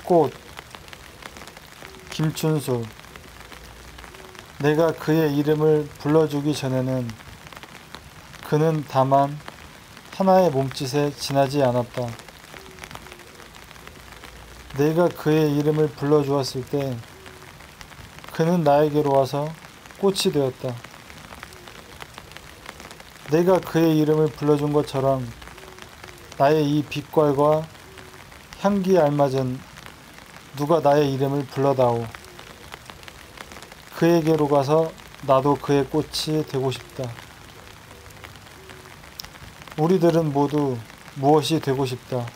꽃, 김춘수. 내가 그의 이름을 불러주기 전에는 그는 다만 하나의 몸짓에 지나지 않았다. 내가 그의 이름을 불러주었을 때 그는 나에게로 와서 꽃이 되었다. 내가 그의 이름을 불러준 것처럼 나의 이 빛깔과 향기에 알맞은 누가 나의 이름을 불러다오. 그에게로 가서 나도 그의 꽃이 되고 싶다. 우리들은 모두 무엇이 되고 싶다.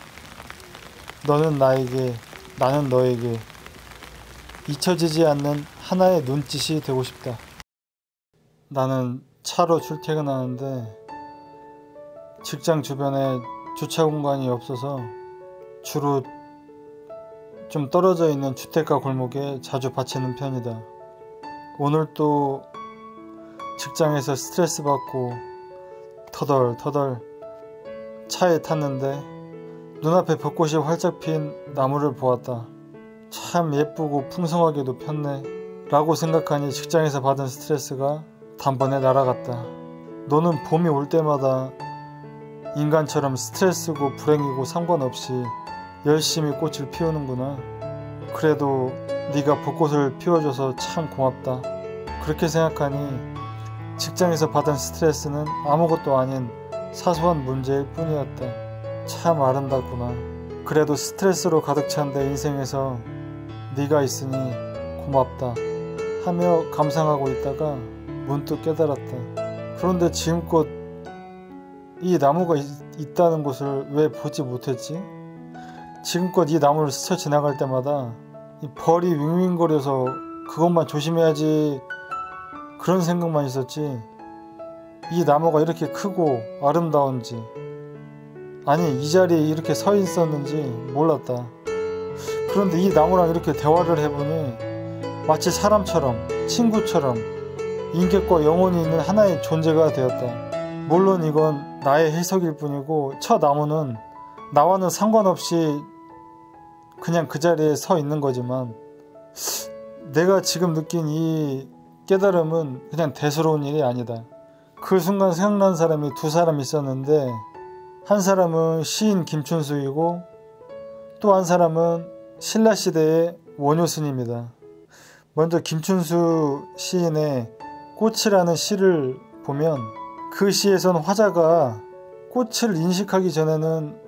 너는 나에게, 나는 너에게 잊혀지지 않는 하나의 눈짓이 되고 싶다. 나는 차로 출퇴근하는데 직장 주변에 주차 공간이 없어서 주로 좀 떨어져 있는 주택가 골목에 자주 받치는 편이다. 오늘 또 직장에서 스트레스 받고 터덜터덜 차에 탔는데 눈앞에 벚꽃이 활짝 핀 나무를 보았다. 참 예쁘고 풍성하게도 폈네 라고 생각하니 직장에서 받은 스트레스가 단번에 날아갔다. 너는 봄이 올 때마다 인간처럼 스트레스고 불행이고 상관없이 열심히 꽃을 피우는구나. 그래도 네가 벚꽃을 피워줘서 참 고맙다. 그렇게 생각하니 직장에서 받은 스트레스는 아무것도 아닌 사소한 문제일 뿐이었다. 참 아름답구나. 그래도 스트레스로 가득 찬 내 인생에서 네가 있으니 고맙다 하며 감상하고 있다가 문득 깨달았다. 그런데 지금껏 이 나무가 있다는 것을 왜 보지 못했지? 지금껏 이 나무를 스쳐 지나갈 때마다 이 벌이 윙윙거려서 그것만 조심해야지 그런 생각만 있었지, 이 나무가 이렇게 크고 아름다운지, 아니 이 자리에 이렇게 서 있었는지 몰랐다. 그런데 이 나무랑 이렇게 대화를 해보니 마치 사람처럼, 친구처럼 인격과 영혼이 있는 하나의 존재가 되었다. 물론 이건 나의 해석일 뿐이고 저 나무는 나와는 상관없이 그냥 그 자리에 서 있는 거지만 내가 지금 느낀 이 깨달음은 그냥 대수로운 일이 아니다. 그 순간 생각난 사람이 두 사람 있었는데 한 사람은 시인 김춘수이고 또 한 사람은 신라시대의 원효스님이다. 먼저 김춘수 시인의 꽃이라는 시를 보면 그 시에선 화자가 꽃을 인식하기 전에는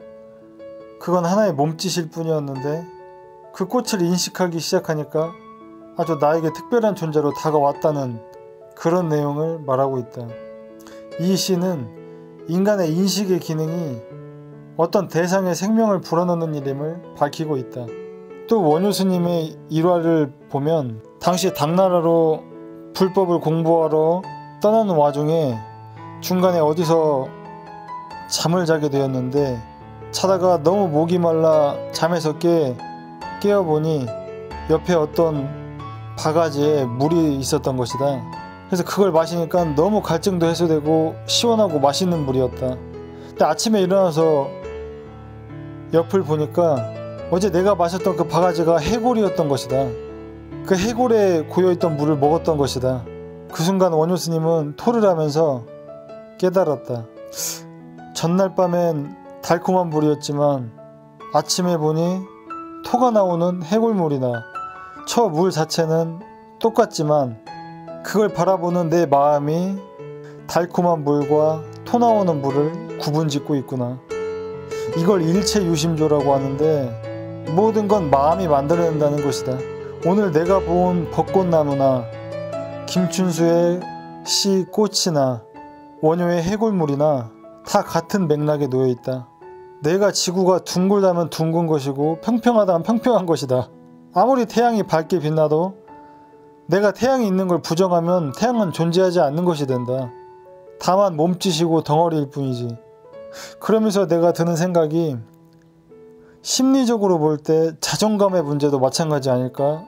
그건 하나의 몸짓일 뿐이었는데 그 꽃을 인식하기 시작하니까 아주 나에게 특별한 존재로 다가왔다는 그런 내용을 말하고 있다. 이 시는 인간의 인식의 기능이 어떤 대상의 생명을 불어넣는 일임을 밝히고 있다. 또 원효스님의 일화를 보면 당시 당나라로 불법을 공부하러 떠나는 와중에 중간에 어디서 잠을 자게 되었는데 자다가 너무 목이 말라 잠에서 깨어보니 옆에 어떤 바가지에 물이 있었던 것이다. 그래서 그걸 마시니까 너무 갈증도 해소되고 시원하고 맛있는 물이었다. 근데 아침에 일어나서 옆을 보니까 어제 내가 마셨던 그 바가지가 해골이었던 것이다. 그 해골에 고여있던 물을 먹었던 것이다. 그 순간 원효스님은 토를 하면서 깨달았다. 전날 밤엔 달콤한 물이었지만 아침에 보니 토가 나오는 해골물이나 저 물 자체는 똑같지만 그걸 바라보는 내 마음이 달콤한 물과 토 나오는 물을 구분짓고 있구나. 이걸 일체유심조라고 하는데 모든 건 마음이 만들어낸다는 것이다. 오늘 내가 본 벚꽃나무나 김춘수의 시 꽃이나 원효의 해골물이나 다 같은 맥락에 놓여있다. 내가 지구가 둥글다면 둥근 것이고 평평하다면 평평한 것이다. 아무리 태양이 밝게 빛나도 내가 태양이 있는 걸 부정하면 태양은 존재하지 않는 것이 된다. 다만 몸짓이고 덩어리일 뿐이지. 그러면서 내가 드는 생각이 심리적으로 볼 때 자존감의 문제도 마찬가지 아닐까?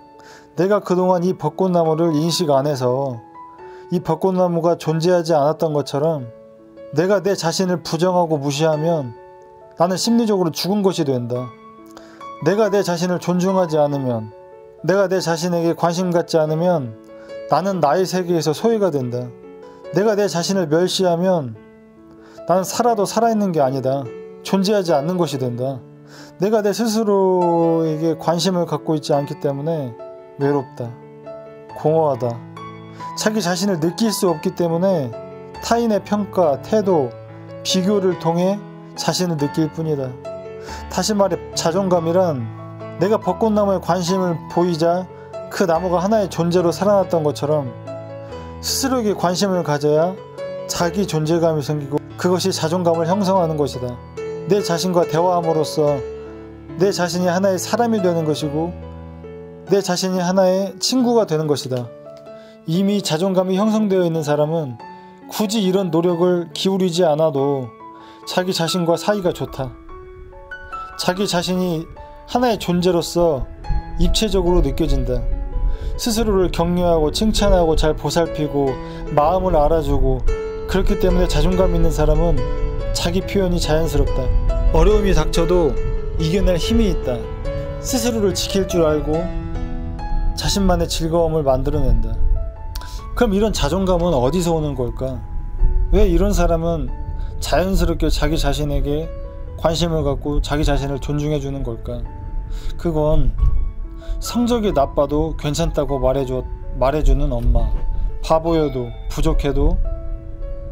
내가 그동안 이 벚꽃나무를 인식 안 해서 이 벚꽃나무가 존재하지 않았던 것처럼 내가 내 자신을 부정하고 무시하면 나는 심리적으로 죽은 것이 된다. 내가 내 자신을 존중하지 않으면, 내가 내 자신에게 관심 갖지 않으면 나는 나의 세계에서 소외가 된다. 내가 내 자신을 멸시하면 나는 살아도 살아있는 게 아니다. 존재하지 않는 것이 된다. 내가 내 스스로에게 관심을 갖고 있지 않기 때문에 외롭다. 공허하다. 자기 자신을 느낄 수 없기 때문에 타인의 평가, 태도, 비교를 통해 자신을 느낄 뿐이다. 다시 말해 자존감이란 내가 벚꽃나무에 관심을 보이자 그 나무가 하나의 존재로 살아났던 것처럼 스스로에게 관심을 가져야 자기 존재감이 생기고 그것이 자존감을 형성하는 것이다. 내 자신과 대화함으로써 내 자신이 하나의 사람이 되는 것이고 내 자신이 하나의 친구가 되는 것이다. 이미 자존감이 형성되어 있는 사람은 굳이 이런 노력을 기울이지 않아도 자기 자신과 사이가 좋다. 자기 자신이 하나의 존재로서 입체적으로 느껴진다. 스스로를 격려하고 칭찬하고 잘 보살피고 마음을 알아주고 그렇기 때문에 자존감 있는 사람은 자기 표현이 자연스럽다. 어려움이 닥쳐도 이겨낼 힘이 있다. 스스로를 지킬 줄 알고 자신만의 즐거움을 만들어낸다. 그럼 이런 자존감은 어디서 오는 걸까? 왜 이런 사람은 자연스럽게 자기 자신에게 관심을 갖고 자기 자신을 존중해주는 걸까? 그건 성적이 나빠도 괜찮다고 말해주는 엄마, 바보여도 부족해도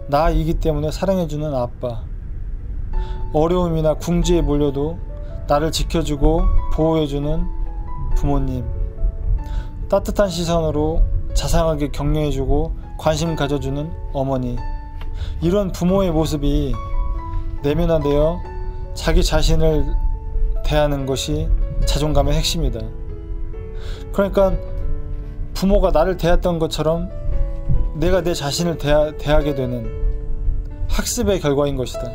나이기 때문에 사랑해주는 아빠, 어려움이나 궁지에 몰려도 나를 지켜주고 보호해주는 부모님, 따뜻한 시선으로 자상하게 격려해주고 관심 가져주는 어머니, 이런 부모의 모습이 내면화되어 자기 자신을 대하는 것이 자존감의 핵심이다. 그러니까 부모가 나를 대했던 것처럼 내가 내 자신을 대하게 되는 학습의 결과인 것이다.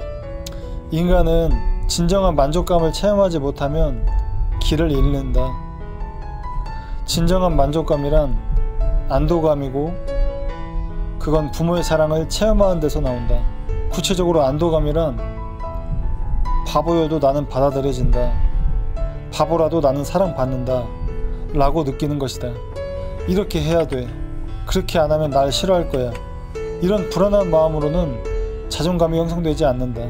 인간은 진정한 만족감을 체험하지 못하면 길을 잃는다. 진정한 만족감이란 안도감이고 그건 부모의 사랑을 체험하는 데서 나온다. 구체적으로 안도감이란 바보여도 나는 받아들여진다. 바보라도 나는 사랑받는다. 라고 느끼는 것이다. 이렇게 해야 돼. 그렇게 안 하면 날 싫어할 거야. 이런 불안한 마음으로는 자존감이 형성되지 않는다.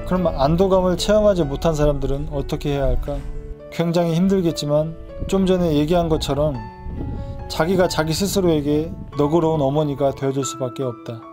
그럼 안도감을 체험하지 못한 사람들은 어떻게 해야 할까? 굉장히 힘들겠지만 좀 전에 얘기한 것처럼 자기가 자기 스스로에게 너그러운 어머니가 되어줄 수밖에 없다.